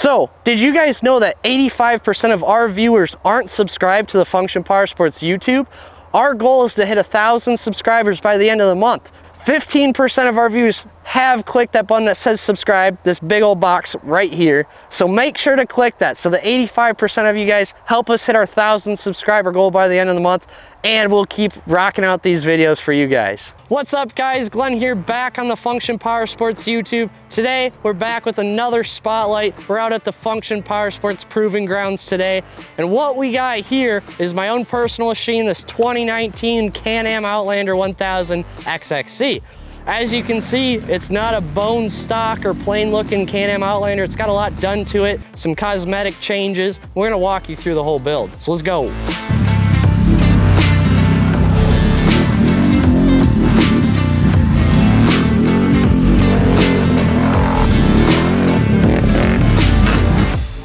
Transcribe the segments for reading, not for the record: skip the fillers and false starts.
So, did you guys know that 85% of our viewers aren't subscribed to the Function Powersports YouTube? Our goal is to hit 1,000 subscribers by the end of the month. 15% of our viewers have clicked that button that says subscribe, this big old box right here. So make sure to click that so the 85% of you guys help us hit our 1,000 subscriber goal by the end of the month, and we'll keep rocking out these videos for you guys. What's up guys, Glenn here, back on the Function Powersports YouTube. Today, we're back with another spotlight. We're out at the Function Powersports Proving Grounds today, and what we got here is my own personal machine, this 2019 Can-Am Outlander 1000 XXC. As you can see, it's not a bone stock or plain looking Can-Am Outlander. It's got a lot done to it, some cosmetic changes. We're gonna walk you through the whole build. So let's go.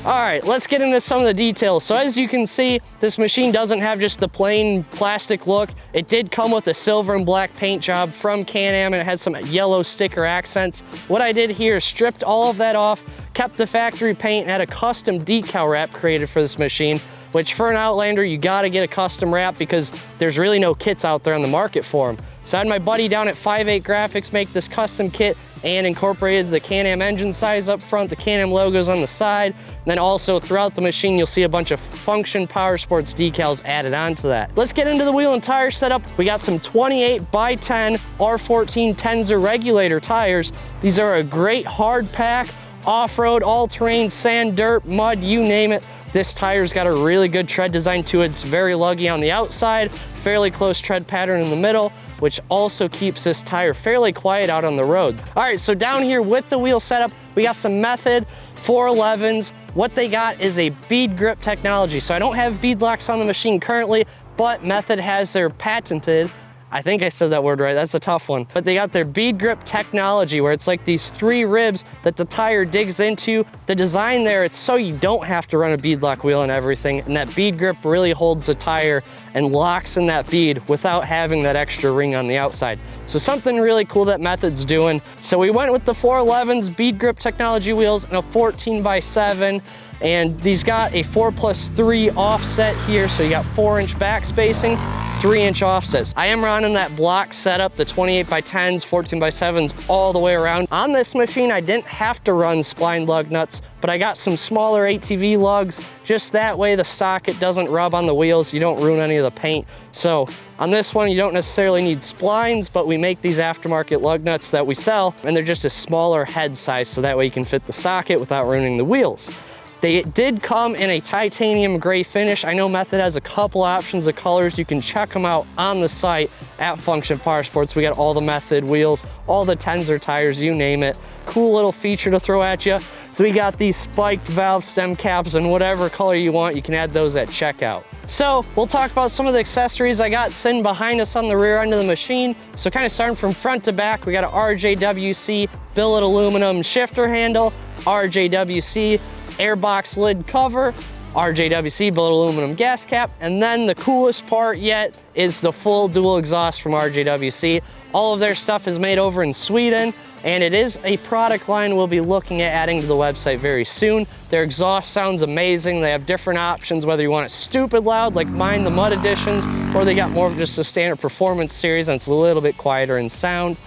Alright, let's get into some of the details. So as you can see, this machine doesn't have just the plain plastic look. It did come with a silver and black paint job from Can-Am, and it had some yellow sticker accents. What I did here is stripped all of that off, kept the factory paint, and had a custom decal wrap created for this machine, which for an Outlander, you gotta get a custom wrap because there's really no kits out there on the market for them. So I had my buddy down at 5.8 Graphics make this custom kit and incorporated the Can-Am engine size up front, the Can-Am logos on the side, and then also throughout the machine, you'll see a bunch of Function Powersports decals added onto that. Let's get into the wheel and tire setup. We got some 28x10 R14 Tensor Regulator tires. These are a great hard pack, off-road, all-terrain, sand, dirt, mud, you name it. This tire's got a really good tread design to it. It's very luggy on the outside, fairly close tread pattern in the middle, which also keeps this tire fairly quiet out on the road. All right, so down here with the wheel setup, we got some Method 411s. What they got is a bead grip technology. So I don't have bead locks on the machine currently, but Method has their patented, I think I said that word right, that's a tough one. But they got their bead grip technology where it's like these 3 ribs that the tire digs into. The design there, it's so you don't have to run a bead lock wheel and everything, and that bead grip really holds the tire and locks in that bead without having that extra ring on the outside. So something really cool that Method's doing. So we went with the 411s bead grip technology wheels and a 14x7. And these got a 4+3 offset here, so you got 4-inch back spacing, 3-inch offsets. I am running that block setup, the 28x10s, 14x7s all the way around. On this machine, I didn't have to run spline lug nuts, but I got some smaller ATV lugs, just that way the socket doesn't rub on the wheels, you don't ruin any of the paint. So on this one, you don't necessarily need splines, but we make these aftermarket lug nuts that we sell, and they're just a smaller head size, so that way you can fit the socket without ruining the wheels. They did come in a titanium gray finish. I know Method has a couple options of colors. You can check them out on the site at Function Powersports. We got all the Method wheels, all the Tensor tires, you name it. Cool little feature to throw at you. So we got these spiked valve stem caps in whatever color you want. You can add those at checkout. So we'll talk about some of the accessories I got sitting behind us on the rear end of the machine. So kind of starting from front to back, we got an RJWC billet aluminum shifter handle, RJWC airbox lid cover, RJWC billet aluminum gas cap, and then the coolest part yet is the full dual exhaust from RJWC. All of their stuff is made over in Sweden, and it is a product line we'll be looking at adding to the website very soon. Their exhaust sounds amazing. They have different options, whether you want it stupid loud like mine, the Mud Editions, or they got more of just a standard performance series and it's a little bit quieter in sound.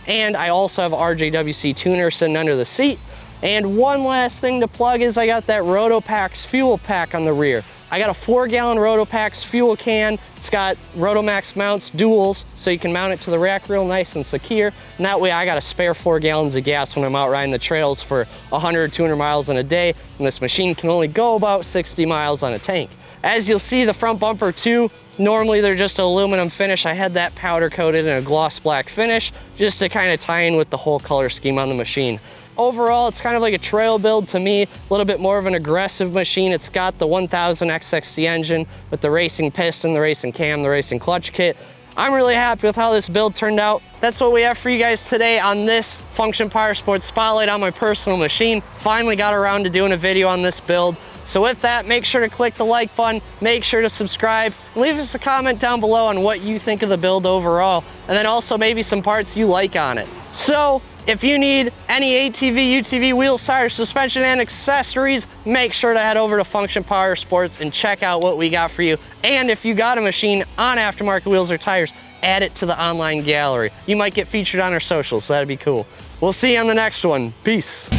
And I also have RJWC tuner sitting under the seat. And one last thing to plug is I got that Rotopax fuel pack on the rear. I got a 4-gallon Rotopax fuel can. It's got Rotomax mounts, duals, so you can mount it to the rack real nice and secure. And that way I got a spare 4 gallons of gas when I'm out riding the trails for 100, 200 miles in a day. And this machine can only go about 60 miles on a tank. As you'll see, the front bumper too, normally they're just aluminum finish. I had that powder coated in a gloss black finish just to kind of tie in with the whole color scheme on the machine. Overall, it's kind of like a trail build to me, a little bit more of an aggressive machine. It's got the 1000 XXC engine with the racing piston, the racing cam, the racing clutch kit. I'm really happy with how this build turned out. That's what we have for you guys today on this Function Powersports Spotlight on my personal machine. Finally got around to doing a video on this build. So with that, make sure to click the like button, make sure to subscribe, and leave us a comment down below on what you think of the build overall, and then also maybe some parts you like on it. So If you need any ATV, UTV, wheels, tires, suspension, and accessories, make sure to head over to Function Powersports and check out what we got for you. And if you got a machine on aftermarket wheels or tires, add it to the online gallery. You might get featured on our socials, so that'd be cool. We'll see you on the next one. Peace.